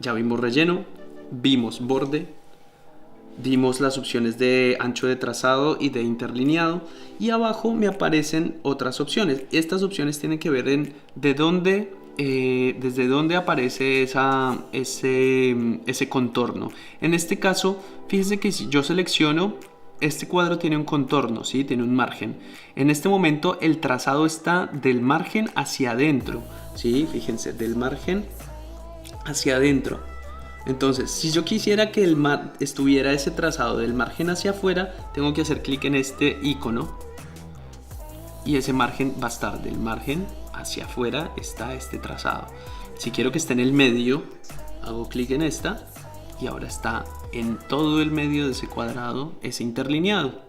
Ya vimos relleno, vimos borde, vimos las opciones de ancho de trazado y de interlineado, y abajo me aparecen otras opciones. Estas opciones tienen que ver en desde dónde aparece ese contorno. En este caso, fíjense que si yo selecciono, este cuadro tiene un contorno, ¿sí? Tiene un margen. En este momento el trazado está del margen hacia adentro, ¿sí? Fíjense, del margen hacia adentro. Entonces, si yo quisiera que estuviera ese trazado del margen hacia afuera, tengo que hacer clic en este icono y ese margen va a estar del margen hacia afuera, está este trazado. Si quiero que esté en el medio, hago clic en esta y ahora está en todo el medio de ese cuadrado, ese interlineado.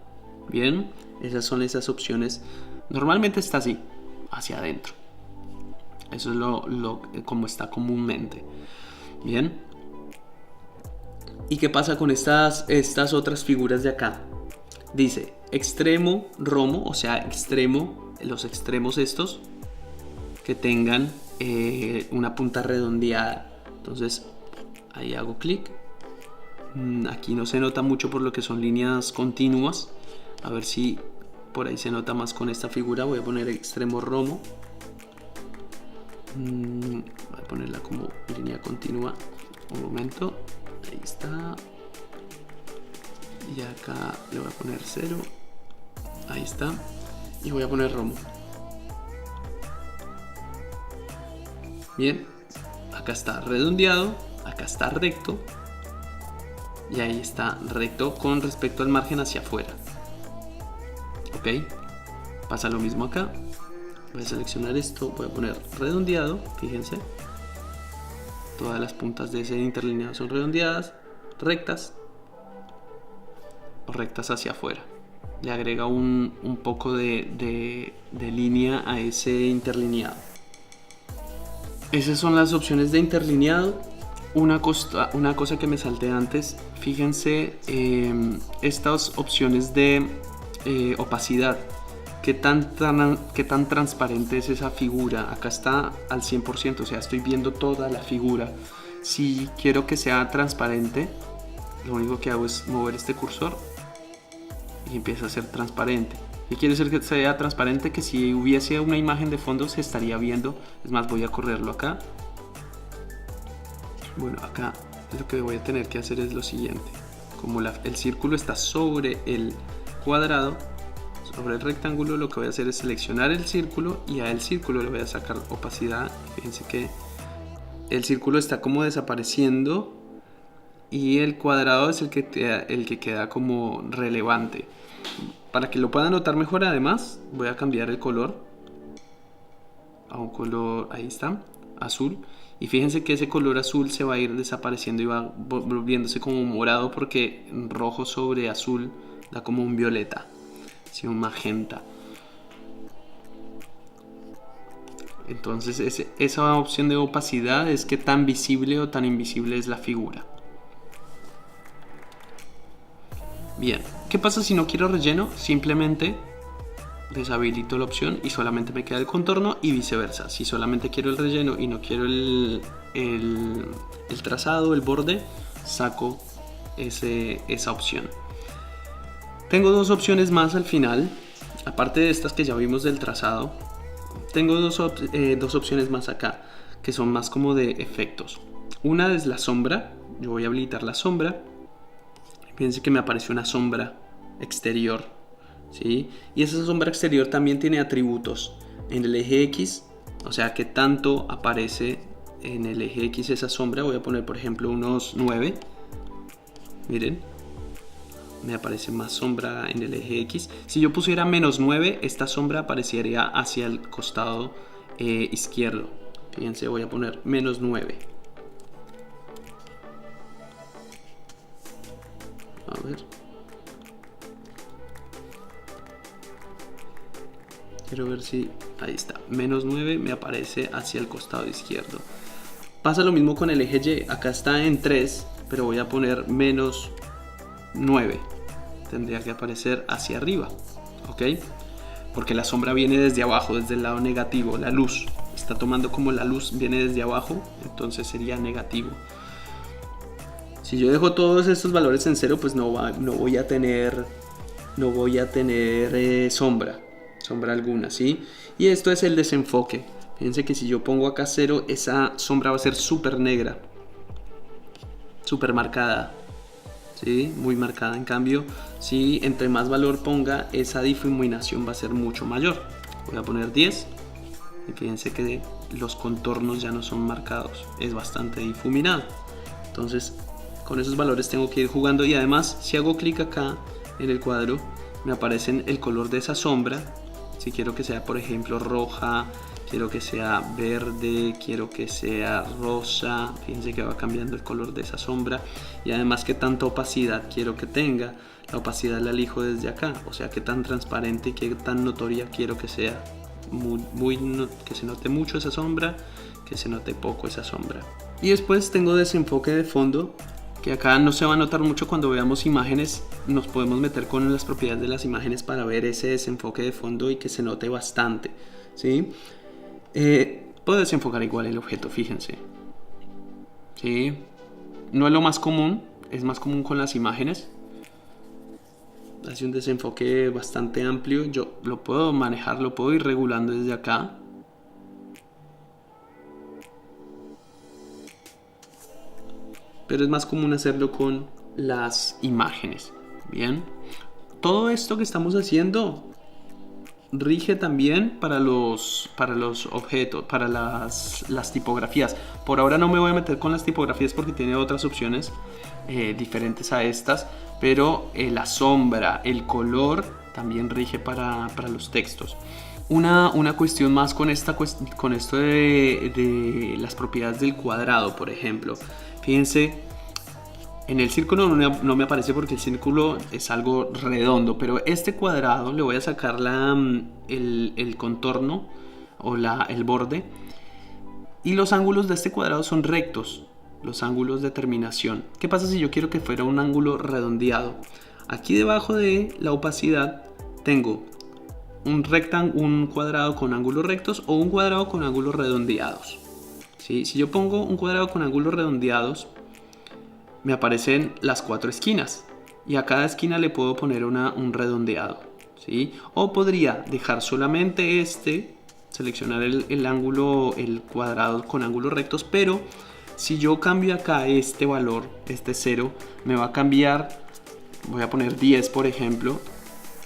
Bien, esas son esas opciones. Normalmente está así, hacia adentro. Eso es como está comúnmente. Bien. ¿Y qué pasa con estas otras figuras de acá? Dice extremo romo, o sea, los extremos estos que tengan una punta redondeada. Entonces ahí hago clic. Aquí no se nota mucho por lo que son líneas continuas. A ver si por ahí se nota más con esta figura. Voy a poner extremo romo. Voy a ponerla como línea continua. Un momento. Ahí está. Y acá le voy a poner 0. Ahí está. Y voy a poner romo. Bien. Acá está redondeado. Acá está recto. Y ahí está recto con respecto al margen hacia afuera. Ok. Pasa lo mismo acá. Voy a seleccionar esto. Voy a poner redondeado. Fíjense. Todas las puntas de ese interlineado son redondeadas, rectas o rectas hacia afuera. Le agrega un poco de línea a ese interlineado. Esas son las opciones de interlineado. Una cosa que me salté antes, fíjense estas opciones de opacidad. ¿Qué tan transparente es esa figura? Acá está al 100%, o sea, estoy viendo toda la figura. Si quiero que sea transparente, lo único que hago es mover este cursor y empieza a ser transparente. Y quiere decir que sea transparente, que si hubiese una imagen de fondo se estaría viendo. Es más, voy a correrlo acá. Bueno, acá lo que voy a tener que hacer es lo siguiente. Como el círculo está sobre el cuadrado, sobre el rectángulo, lo que voy a hacer es seleccionar el círculo y a el círculo le voy a sacar opacidad. Fíjense que el círculo está como desapareciendo y el cuadrado es el que queda como relevante. Para que lo puedan notar mejor, además voy a cambiar el color a un color, ahí está, azul. Y fíjense que ese color azul se va a ir desapareciendo y va volviéndose como morado, porque rojo sobre azul da como un violeta, ¿sí? Un magenta. Entonces esa opción de opacidad es que tan visible o tan invisible es la figura. Bien, ¿qué pasa si no quiero relleno? Simplemente deshabilito la opción y solamente me queda el contorno, y viceversa. Si solamente quiero el relleno y no quiero el trazado, el borde, saco esa opción. Tengo dos opciones más al final, aparte de estas que ya vimos del trazado. Tengo dos opciones más acá, que son más como de efectos. Una es la sombra. Yo voy a habilitar la sombra. Fíjense que me apareció una sombra exterior, ¿sí? Y esa sombra exterior también tiene atributos en el eje X, o sea que tanto aparece en el eje X esa sombra. Voy a poner por ejemplo unos 9. Miren, me aparece más sombra en el eje X. Si yo pusiera menos 9, esta sombra aparecería hacia el costado izquierdo. Fíjense, voy a poner menos 9. A ver. Quiero ver si... Ahí está. Menos 9 me aparece hacia el costado izquierdo. Pasa lo mismo con el eje Y. Acá está en 3, pero voy a poner menos 9. Tendría que aparecer hacia arriba. ¿Ok? Porque la sombra viene desde abajo, desde el lado negativo. La luz está tomando como la luz viene desde abajo, entonces sería negativo. Si yo dejo todos estos valores en cero, pues no voy a tener sombra alguna, ¿sí? Y esto es el desenfoque. Fíjense que si yo pongo acá 0, esa sombra va a ser súper negra, súper marcada, ¿sí? Muy marcada. En cambio, si entre más valor ponga, esa difuminación va a ser mucho mayor. Voy a poner 10 y fíjense que los contornos ya no son marcados, es bastante difuminado. Entonces, con esos valores tengo que ir jugando, y además, si hago clic acá en el cuadro, me aparece el color de esa sombra. Si quiero que sea, por ejemplo, roja, quiero que sea verde, quiero que sea rosa, fíjense que va cambiando el color de esa sombra. Y además, qué tanta opacidad quiero que tenga. La opacidad la elijo desde acá, o sea, qué tan transparente y qué tan notoria quiero que sea. Que se note mucho esa sombra, que se note poco esa sombra. Y después tengo desenfoque de fondo, que acá no se va a notar mucho. Cuando veamos imágenes nos podemos meter con las propiedades de las imágenes para ver ese desenfoque de fondo y que se note bastante, ¿sí? Puedo desenfocar igual el objeto, fíjense, ¿sí? No es lo más común, es más común con las imágenes. Hace un desenfoque bastante amplio. Yo lo puedo manejar, lo puedo ir regulando desde acá. Pero es más común hacerlo con las imágenes. Bien. Todo esto que estamos haciendo rige también para los objetos, para las tipografías. Por ahora no me voy a meter con las tipografías porque tiene otras opciones diferentes a estas, pero la sombra, el color también rige para los textos. Una cuestión más con esto de las propiedades del cuadrado, por ejemplo. Fíjense, en el círculo no me aparece porque el círculo es algo redondo, pero este cuadrado le voy a sacar el contorno o el borde, y los ángulos de este cuadrado son rectos, los ángulos de terminación. ¿Qué pasa si yo quiero que fuera un ángulo redondeado? Aquí debajo de la opacidad tengo un cuadrado con ángulos rectos o un cuadrado con ángulos redondeados, ¿sí? Si yo pongo un cuadrado con ángulos redondeados, me aparecen las 4 esquinas, y a cada esquina le puedo poner un redondeado, ¿sí? O podría dejar solamente seleccionar el ángulo, el cuadrado con ángulos rectos, pero si yo cambio acá este valor, este 0, me va a cambiar, voy a poner 10 por ejemplo,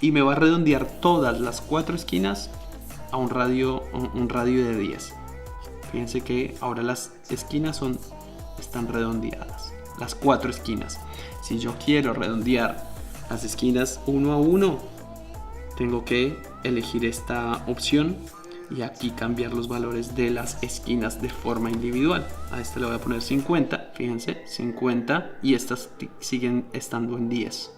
y me va a redondear todas las 4 esquinas a un radio de 10. Fíjense que ahora las esquinas están redondeadas, las 4 esquinas. Si yo quiero redondear las esquinas uno a uno, tengo que elegir esta opción y aquí cambiar los valores de las esquinas de forma individual. A este le voy a poner 50, fíjense, 50, y estas siguen estando en 10.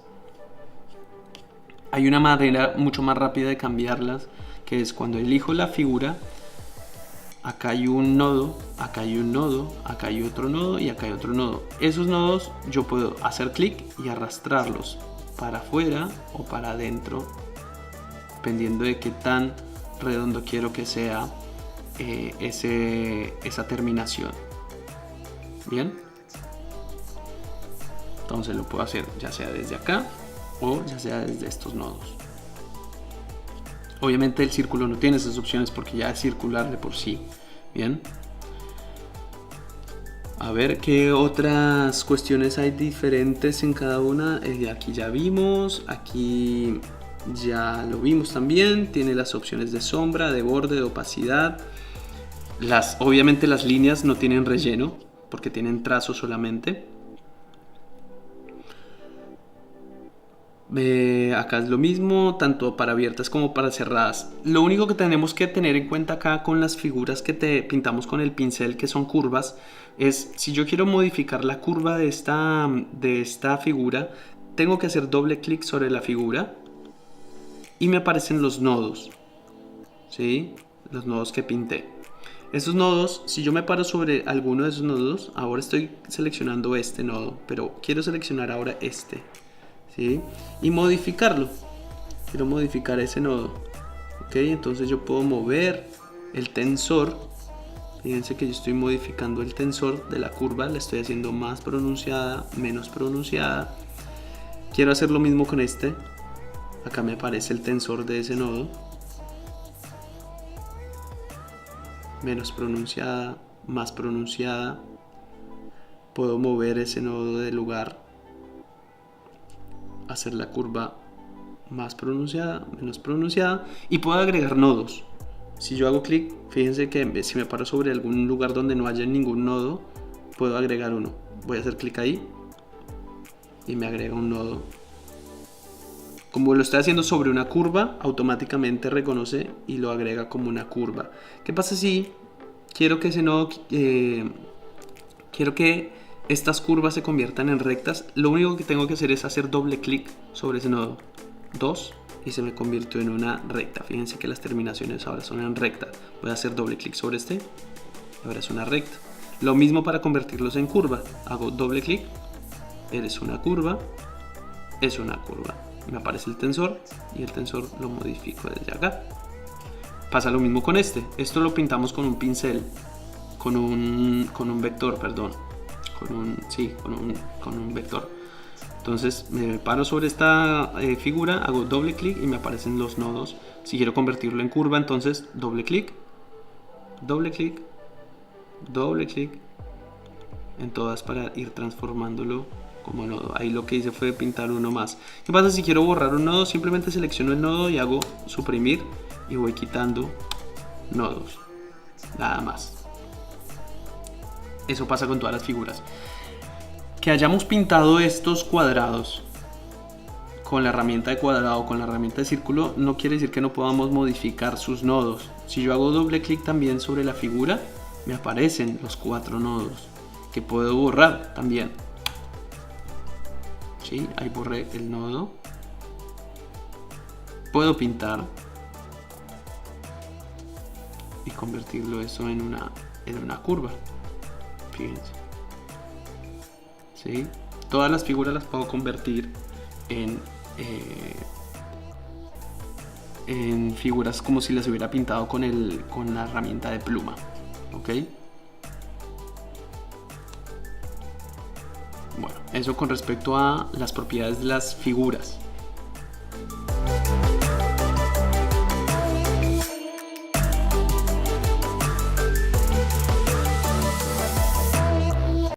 Hay una manera mucho más rápida de cambiarlas, que es cuando elijo la figura. Acá hay un nodo, acá hay un nodo, acá hay otro nodo y acá hay otro nodo. Esos nodos yo puedo hacer clic y arrastrarlos para afuera o para adentro, dependiendo de qué tan redondo quiero que sea esa terminación. Bien, entonces lo puedo hacer ya sea desde acá o ya sea desde estos nodos. Obviamente el círculo no tiene esas opciones porque ya es circular de por sí. Bien. A ver qué otras cuestiones hay diferentes en cada una. Aquí ya vimos, aquí ya lo vimos también. Tiene las opciones de sombra, de borde, de opacidad. Obviamente las líneas no tienen relleno porque tienen trazo solamente. Acá es lo mismo, tanto para abiertas como para cerradas. Lo único que tenemos que tener en cuenta acá con las figuras que pintamos con el pincel, que son curvas, es si yo quiero modificar la curva de esta figura, tengo que hacer doble clic sobre la figura y me aparecen los nodos, ¿sí? Los nodos que pinté. Esos nodos, si yo me paro sobre alguno de esos nodos, ahora estoy seleccionando este nodo, pero quiero seleccionar ahora este, ¿sí? Y modificarlo. Quiero modificar ese nodo. Ok, entonces yo puedo mover el tensor. Fíjense que yo estoy modificando el tensor de la curva, la estoy haciendo más pronunciada, menos pronunciada. Quiero hacer lo mismo con este. Acá me aparece el tensor de ese nodo. Menos pronunciada, más pronunciada. Puedo mover ese nodo de lugar, hacer la curva más pronunciada, menos pronunciada, y puedo agregar nodos. Si yo hago clic, fíjense que si me paro sobre algún lugar donde no haya ningún nodo, puedo agregar uno. Voy a hacer clic ahí y me agrega un nodo. Como lo estoy haciendo sobre una curva, automáticamente reconoce y lo agrega como una curva. ¿Qué pasa si quiero que ese nodo, quiero que estas curvas se conviertan en rectas? Lo único que tengo que hacer es hacer doble clic sobre ese nodo. 2 y se me convirtió en una recta. Fíjense que las terminaciones ahora son en recta. Voy a hacer doble clic sobre este y ahora es una recta. Lo mismo para convertirlos en curva. Hago doble clic, es una curva, es una curva. Me aparece el tensor y el tensor lo modifico desde acá. Pasa lo mismo con este. Esto lo pintamos con un pincel, con un vector, perdón. Con un vector. Entonces me paro sobre esta figura, hago doble clic y me aparecen los nodos. Si quiero convertirlo en curva, entonces doble clic, doble clic, doble clic en todas para ir transformándolo como nodo. Ahí lo que hice fue pintar uno más. ¿Qué pasa si quiero borrar un nodo? Simplemente selecciono el nodo y hago suprimir y voy quitando nodos. Nada más. Eso pasa con todas las figuras. Que hayamos pintado estos cuadrados con la herramienta de cuadrado o con la herramienta de círculo no quiere decir que no podamos modificar sus nodos. Si yo hago doble clic también sobre la figura, me aparecen los 4 nodos que puedo borrar también. ¿Sí? Ahí borré el nodo. Puedo pintar y convertirlo eso en una curva. Fíjense. ¿Sí? Todas las figuras las puedo convertir en figuras como si las hubiera pintado con la herramienta de pluma. ¿Ok? Bueno, eso con respecto a las propiedades de las figuras.